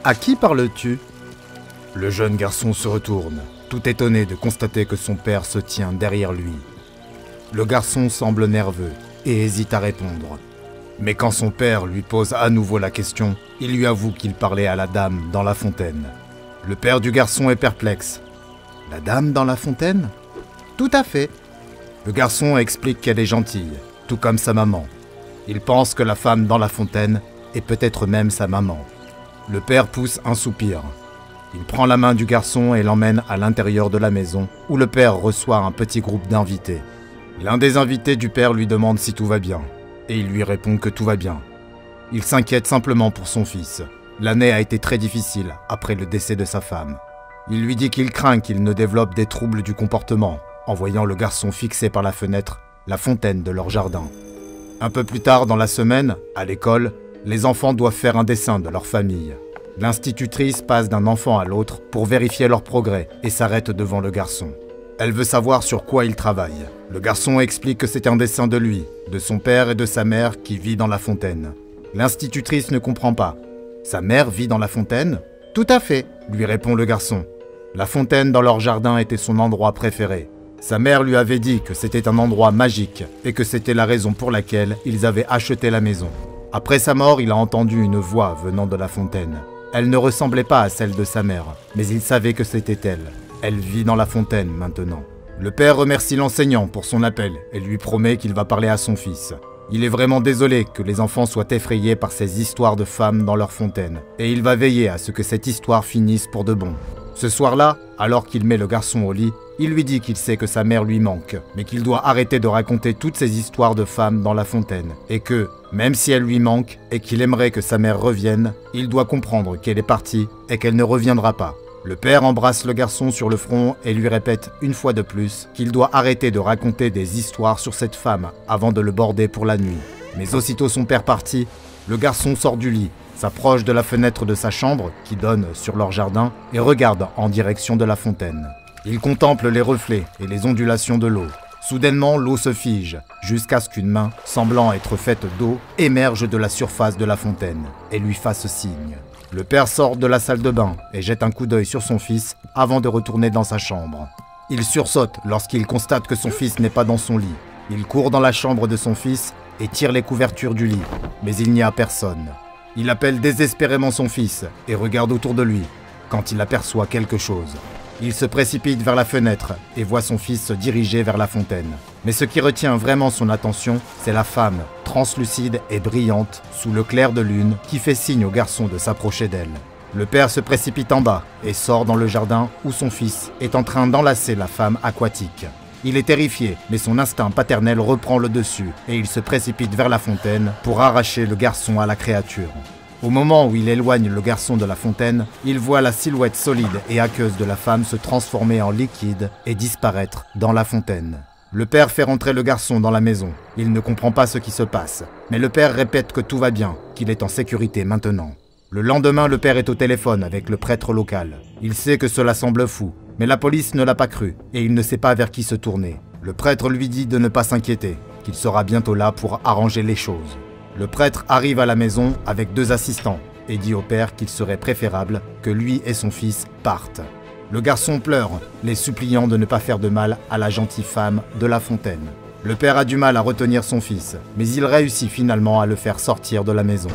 À qui parles-tu ? Le jeune garçon se retourne, tout étonné de constater que son père se tient derrière lui. Le garçon semble nerveux et hésite à répondre. Mais quand son père lui pose à nouveau la question, il lui avoue qu'il parlait à la dame dans la fontaine. Le père du garçon est perplexe. La dame dans la fontaine ? Tout à fait. Le garçon explique qu'elle est gentille, tout comme sa maman. Il pense que la femme dans la fontaine est peut-être même sa maman. Le père pousse un soupir. Il prend la main du garçon et l'emmène à l'intérieur de la maison, où le père reçoit un petit groupe d'invités. L'un des invités du père lui demande si tout va bien, et il lui répond que tout va bien. Il s'inquiète simplement pour son fils. L'année a été très difficile après le décès de sa femme. Il lui dit qu'il craint qu'il ne développe des troubles du comportement, en voyant le garçon fixer par la fenêtre la fontaine de leur jardin. Un peu plus tard dans la semaine, à l'école, les enfants doivent faire un dessin de leur famille. L'institutrice passe d'un enfant à l'autre pour vérifier leur progrès et s'arrête devant le garçon. Elle veut savoir sur quoi il travaille. Le garçon explique que c'est un dessin de lui, de son père et de sa mère qui vit dans la fontaine. L'institutrice ne comprend pas. Sa mère vit dans la fontaine ? Tout à fait, lui répond le garçon. La fontaine dans leur jardin était son endroit préféré. Sa mère lui avait dit que c'était un endroit magique et que c'était la raison pour laquelle ils avaient acheté la maison. Après sa mort, il a entendu une voix venant de la fontaine. Elle ne ressemblait pas à celle de sa mère, mais il savait que c'était elle. Elle vit dans la fontaine maintenant. Le père remercie l'enseignant pour son appel et lui promet qu'il va parler à son fils. Il est vraiment désolé que les enfants soient effrayés par ces histoires de femmes dans leur fontaine, et il va veiller à ce que cette histoire finisse pour de bon. Ce soir-là, alors qu'il met le garçon au lit, il lui dit qu'il sait que sa mère lui manque, mais qu'il doit arrêter de raconter toutes ces histoires de femmes dans la fontaine, et que, même si elle lui manque et qu'il aimerait que sa mère revienne, il doit comprendre qu'elle est partie et qu'elle ne reviendra pas. Le père embrasse le garçon sur le front et lui répète une fois de plus qu'il doit arrêter de raconter des histoires sur cette femme avant de le border pour la nuit. Mais aussitôt son père parti, le garçon sort du lit, s'approche de la fenêtre de sa chambre, qui donne sur leur jardin, et regarde en direction de la fontaine. Il contemple les reflets et les ondulations de l'eau. Soudainement, l'eau se fige, jusqu'à ce qu'une main, semblant être faite d'eau, émerge de la surface de la fontaine et lui fasse signe. Le père sort de la salle de bain et jette un coup d'œil sur son fils avant de retourner dans sa chambre. Il sursaute lorsqu'il constate que son fils n'est pas dans son lit. Il court dans la chambre de son fils et tire les couvertures du lit, mais il n'y a personne. Il appelle désespérément son fils et regarde autour de lui, quand il aperçoit quelque chose. Il se précipite vers la fenêtre et voit son fils se diriger vers la fontaine. Mais ce qui retient vraiment son attention, c'est la femme, translucide et brillante, sous le clair de lune, qui fait signe au garçon de s'approcher d'elle. Le père se précipite en bas et sort dans le jardin où son fils est en train d'enlacer la femme aquatique. Il est terrifié, mais son instinct paternel reprend le dessus et il se précipite vers la fontaine pour arracher le garçon à la créature. Au moment où il éloigne le garçon de la fontaine, il voit la silhouette solide et aqueuse de la femme se transformer en liquide et disparaître dans la fontaine. Le père fait rentrer le garçon dans la maison. Il ne comprend pas ce qui se passe, mais le père répète que tout va bien, qu'il est en sécurité maintenant. Le lendemain, le père est au téléphone avec le prêtre local. Il sait que cela semble fou, mais la police ne l'a pas cru et il ne sait pas vers qui se tourner. Le prêtre lui dit de ne pas s'inquiéter, qu'il sera bientôt là pour arranger les choses. Le prêtre arrive à la maison avec 2 assistants et dit au père qu'il serait préférable que lui et son fils partent. Le garçon pleure, les suppliant de ne pas faire de mal à la gentille femme de la fontaine. Le père a du mal à retenir son fils, mais il réussit finalement à le faire sortir de la maison.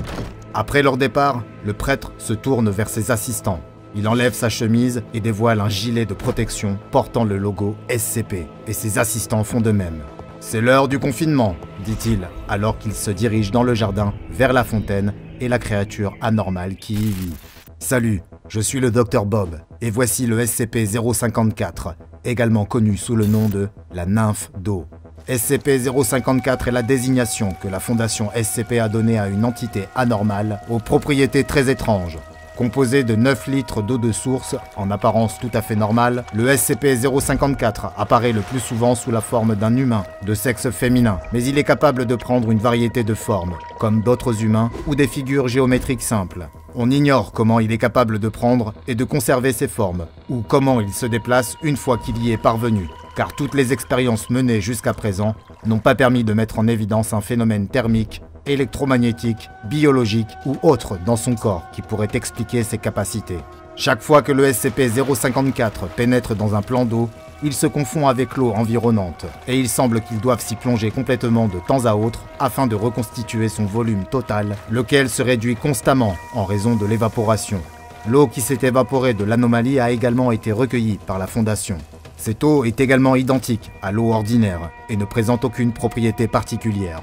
Après leur départ, le prêtre se tourne vers ses assistants. Il enlève sa chemise et dévoile un gilet de protection portant le logo SCP, et ses assistants font de même. « C'est l'heure du confinement », dit-il, alors qu'il se dirige dans le jardin, vers la fontaine et la créature anormale qui y vit. « Salut, je suis le Dr Bob, et voici le SCP-054, également connu sous le nom de la nymphe d'eau. SCP-054 est la désignation que la Fondation SCP a donnée à une entité anormale aux propriétés très étranges. Composé de 9 litres d'eau de source, en apparence tout à fait normale, le SCP-054 apparaît le plus souvent sous la forme d'un humain de sexe féminin, mais il est capable de prendre une variété de formes, comme d'autres humains ou des figures géométriques simples. On ignore comment il est capable de prendre et de conserver ces formes, ou comment il se déplace une fois qu'il y est parvenu, car toutes les expériences menées jusqu'à présent n'ont pas permis de mettre en évidence un phénomène thermique électromagnétiques, biologiques ou autres dans son corps qui pourraient expliquer ses capacités. Chaque fois que le SCP-054 pénètre dans un plan d'eau, il se confond avec l'eau environnante, et il semble qu'ils doivent s'y plonger complètement de temps à autre afin de reconstituer son volume total, lequel se réduit constamment en raison de l'évaporation. L'eau qui s'est évaporée de l'anomalie a également été recueillie par la Fondation. Cette eau est également identique à l'eau ordinaire et ne présente aucune propriété particulière.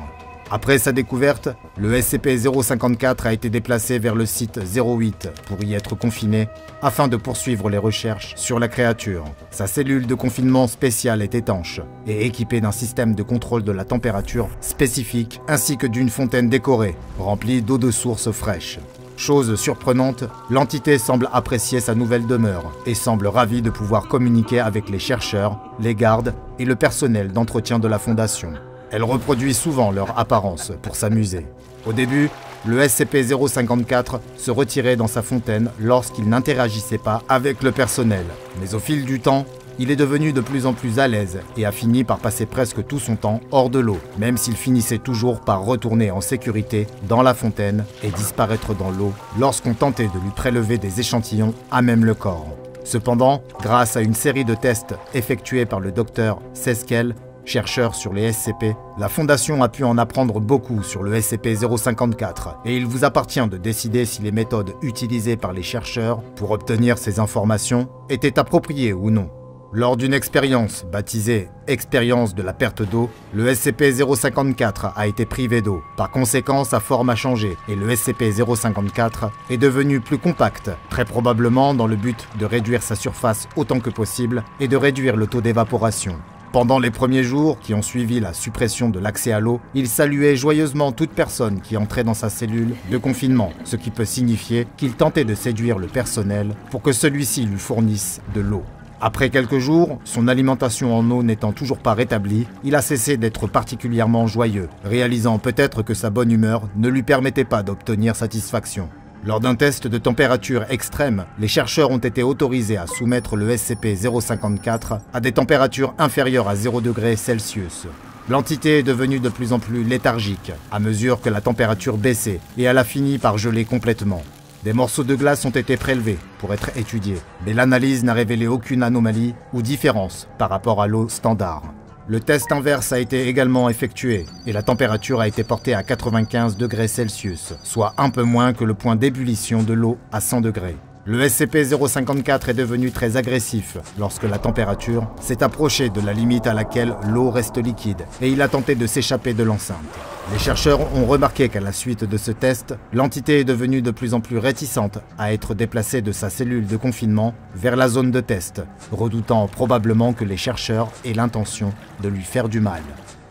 Après sa découverte, le SCP-054 a été déplacé vers le site 08 pour y être confiné afin de poursuivre les recherches sur la créature. Sa cellule de confinement spéciale est étanche et équipée d'un système de contrôle de la température spécifique ainsi que d'une fontaine décorée remplie d'eau de source fraîche. Chose surprenante, l'entité semble apprécier sa nouvelle demeure et semble ravie de pouvoir communiquer avec les chercheurs, les gardes et le personnel d'entretien de la Fondation. Elle reproduit souvent leur apparence pour s'amuser. Au début, le SCP-054 se retirait dans sa fontaine lorsqu'il n'interagissait pas avec le personnel. Mais au fil du temps, il est devenu de plus en plus à l'aise et a fini par passer presque tout son temps hors de l'eau, même s'il finissait toujours par retourner en sécurité dans la fontaine et disparaître dans l'eau lorsqu'on tentait de lui prélever des échantillons à même le corps. Cependant, grâce à une série de tests effectués par le docteur Seskel, chercheur sur les SCP, la Fondation a pu en apprendre beaucoup sur le SCP-054 et il vous appartient de décider si les méthodes utilisées par les chercheurs pour obtenir ces informations étaient appropriées ou non. Lors d'une expérience baptisée « Expérience de la perte d'eau », le SCP-054 a été privé d'eau. Par conséquent, sa forme a changé et le SCP-054 est devenu plus compact, très probablement dans le but de réduire sa surface autant que possible et de réduire le taux d'évaporation. Pendant les premiers jours qui ont suivi la suppression de l'accès à l'eau, il saluait joyeusement toute personne qui entrait dans sa cellule de confinement, ce qui peut signifier qu'il tentait de séduire le personnel pour que celui-ci lui fournisse de l'eau. Après quelques jours, son alimentation en eau n'étant toujours pas rétablie, il a cessé d'être particulièrement joyeux, réalisant peut-être que sa bonne humeur ne lui permettait pas d'obtenir satisfaction. Lors d'un test de température extrême, les chercheurs ont été autorisés à soumettre le SCP-054 à des températures inférieures à 0 degrés Celsius. L'entité est devenue de plus en plus léthargique à mesure que la température baissait et elle a fini par geler complètement. Des morceaux de glace ont été prélevés pour être étudiés, mais l'analyse n'a révélé aucune anomalie ou différence par rapport à l'eau standard. Le test inverse a été également effectué et la température a été portée à 95 degrés Celsius, soit un peu moins que le point d'ébullition de l'eau à 100 degrés. Le SCP-054 est devenu très agressif lorsque la température s'est approchée de la limite à laquelle l'eau reste liquide et il a tenté de s'échapper de l'enceinte. Les chercheurs ont remarqué qu'à la suite de ce test, l'entité est devenue de plus en plus réticente à être déplacée de sa cellule de confinement vers la zone de test, redoutant probablement que les chercheurs aient l'intention de lui faire du mal.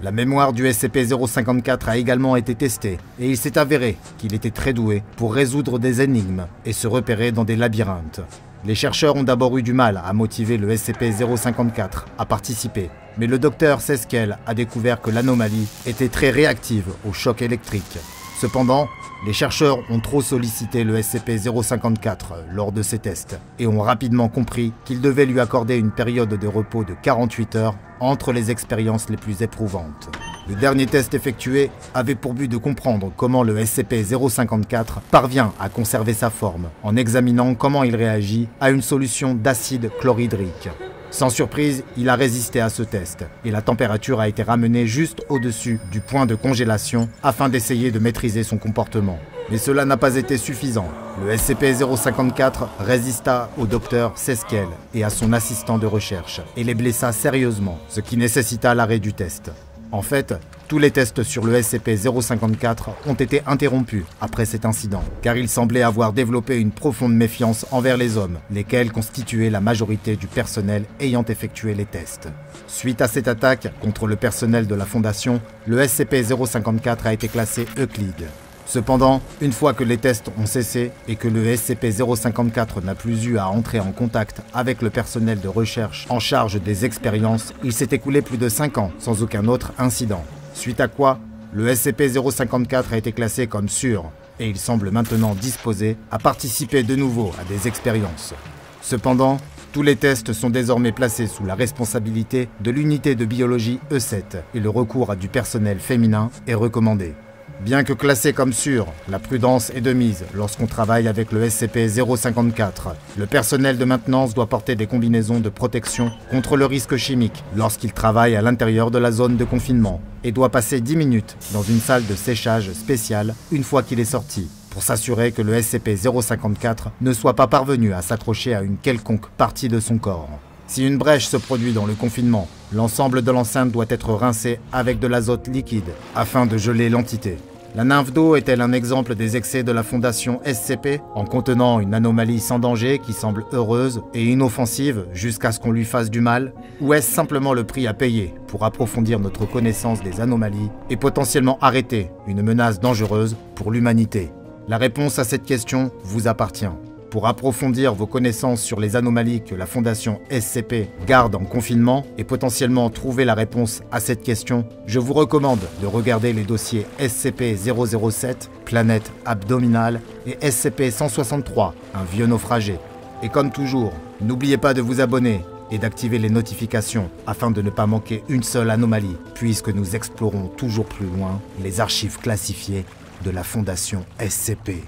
La mémoire du SCP-054 a également été testée et il s'est avéré qu'il était très doué pour résoudre des énigmes et se repérer dans des labyrinthes. Les chercheurs ont d'abord eu du mal à motiver le SCP-054 à participer, mais le docteur Seskel a découvert que l'anomalie était très réactive au choc électrique. Cependant, les chercheurs ont trop sollicité le SCP-054 lors de ces tests et ont rapidement compris qu'ils devaient lui accorder une période de repos de 48 heures entre les expériences les plus éprouvantes. Le dernier test effectué avait pour but de comprendre comment le SCP-054 parvient à conserver sa forme en examinant comment il réagit à une solution d'acide chlorhydrique. Sans surprise, il a résisté à ce test et la température a été ramenée juste au-dessus du point de congélation afin d'essayer de maîtriser son comportement. Mais cela n'a pas été suffisant. Le SCP-054 résista au docteur Seskel et à son assistant de recherche et les blessa sérieusement, ce qui nécessita l'arrêt du test. En fait, tous les tests sur le SCP-054 ont été interrompus après cet incident, car il semblait avoir développé une profonde méfiance envers les hommes, lesquels constituaient la majorité du personnel ayant effectué les tests. Suite à cette attaque contre le personnel de la Fondation, le SCP-054 a été classé Euclide. Cependant, une fois que les tests ont cessé et que le SCP-054 n'a plus eu à entrer en contact avec le personnel de recherche en charge des expériences, il s'est écoulé plus de 5 ans sans aucun autre incident. Suite à quoi, le SCP-054 a été classé comme sûr et il semble maintenant disposé à participer de nouveau à des expériences. Cependant, tous les tests sont désormais placés sous la responsabilité de l'unité de biologie E7 et le recours à du personnel féminin est recommandé. Bien que classé comme sûr, la prudence est de mise lorsqu'on travaille avec le SCP-054. Le personnel de maintenance doit porter des combinaisons de protection contre le risque chimique lorsqu'il travaille à l'intérieur de la zone de confinement et doit passer 10 minutes dans une salle de séchage spéciale une fois qu'il est sorti, pour s'assurer que le SCP-054 ne soit pas parvenu à s'accrocher à une quelconque partie de son corps. Si une brèche se produit dans le confinement, l'ensemble de l'enceinte doit être rincé avec de l'azote liquide afin de geler l'entité. La nymphe d'eau est-elle un exemple des excès de la Fondation SCP en contenant une anomalie sans danger qui semble heureuse et inoffensive jusqu'à ce qu'on lui fasse du mal? Ou est-ce simplement le prix à payer pour approfondir notre connaissance des anomalies et potentiellement arrêter une menace dangereuse pour l'humanité? La réponse à cette question vous appartient. Pour approfondir vos connaissances sur les anomalies que la Fondation SCP garde en confinement et potentiellement trouver la réponse à cette question, je vous recommande de regarder les dossiers SCP-007, Planète Abdominale, et SCP-163, Un vieux naufragé. Et comme toujours, n'oubliez pas de vous abonner et d'activer les notifications afin de ne pas manquer une seule anomalie, puisque nous explorons toujours plus loin les archives classifiées de la Fondation SCP.